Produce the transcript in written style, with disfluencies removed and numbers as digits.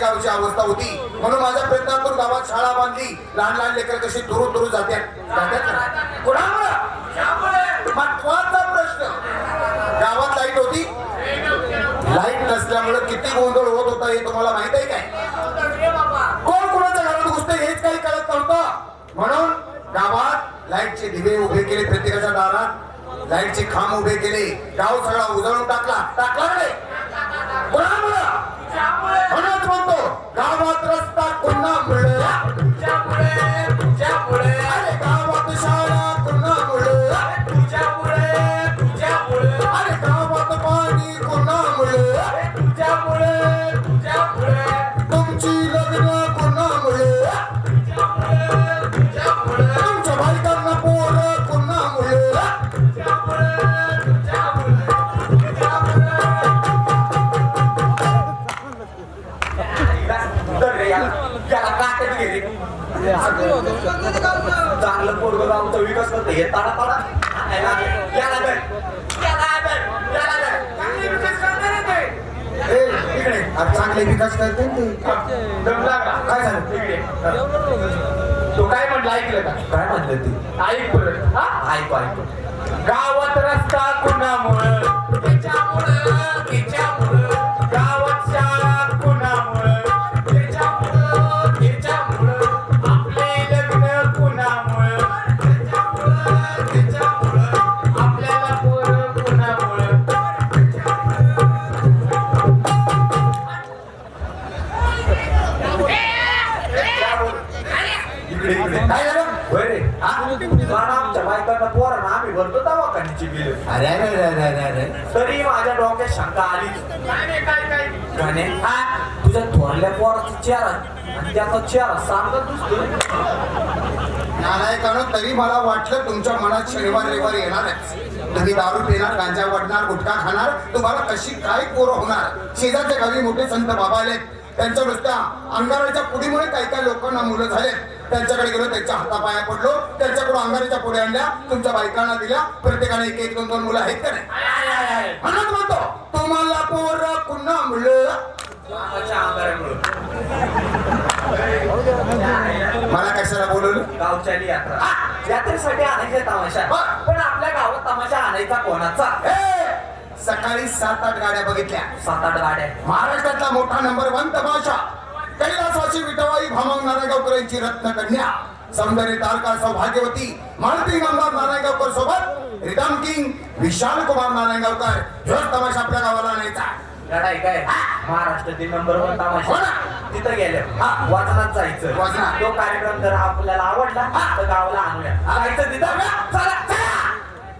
गावची अवस्था होती, म्हणून माझ्या प्रयत्नातून गावात शाळा बांधली. लहान लहान लेकर कशी दुरू जातात कोणामुळे? महत्वाचा प्रश्न, गावात लाईट होती. लाईट नसल्यामुळे किती गोंधळ होत होता हे तुम्हाला माहित आहे काय? कोण कोणाच्या घरात घुसते हेच काही कळत नव्हतं. म्हणून गावात लाईटचे दिवे उभे केले, प्रत्येकाच्या दारात लाईटचे खांब उभे केले. गाव सगळा उजळून टाकला रे कोणामुळं? म्हणूनच म्हणतो गावात रस्ता कोणामुळे? अरे गावात शाळा कोणामुळे? अरे गावात पाणी कोणामुळे? तुमची लग्न कोणामुळे? तुमच्या बायकांना पोरं कोणामुळे? चांगलं पोरगं गावचा विकास करते हे ताडा चांगले विकास करते काय झालं तो काय म्हणलं ऐकलं का? काय म्हणलं ते? ऐक परत. ऐक गावात रस्ता कुणामुळं? गावात शाळा कुणामुळं? आपले लग्न कुणामुळं? आपल्याला पोरं कुणामुळं? इकडे काय झालं? होय रे. आमच्या बायकांना पोरांना आम्ही भरतो दवाखान्याची बिल. अरे अरे अरे अरे अरे तरी माझ्या डोक्यात शंका आली. गाणे तुझ्या थोरल्या पोराचा चेहरा आणि त्याचा चेहरा सारखा दिसतो. नालायकानं तरी मला वाटलं तुमच्या मनात शनिवार रविवार येणारच. तुम्ही दारू पिणार, गांजा वडणार, गुटखा खाणार, तुम्हाला कशी काय पोरं होणार. शेजारच्या गावी मोठे संत बाबा आलेत, त्यांच्या नुसत्या अंगाराच्या पुडीमुळे काही काही लोकांना मुलं झालेत. त्यांच्याकडे गेलो, त्यांच्या हातापाया पडलो, त्यांच्याकडून अंगाराच्या पुढे आणल्या, तुमच्या बायकांना दिल्या. प्रत्येकाने एक एक दोन दोन मुलं आहेत का नाही? म्हणत म्हणतो तुम्हाला पोरं पुन्हा मुलं. मला कशाला बोलवलं? गावच्याली यात्रा. यात्रेसाठी आणायचा तमाशा, पण आपल्या गावात तमाशा आणायचा कोणाचा? सकाळी 7-8 गाड्या बघितल्या. 7-8 गाड्या. महाराष्ट्रातला मोठा नंबर 1 तमाशा. कैलासवासी विठवाई भामंग नारायणगावकरांची रत्नकन्या, सौंदर्य तारका सौभाग्यवती मालती नामदार नारायणगावकर सोबत रिदम किंग विशाल कुमार नारायणगावकर. ह्योच तमाशा आपल्या गावाला आणायचा. लढाई काय महाराष्ट्रातील नंबर 1 तमाशा. तिथं गेले वाचनात जायचं. वाचनात. तो कार्यक्रम जर आपल्याला आवडला तर गावाला आणूया. जायचं तिथं. चला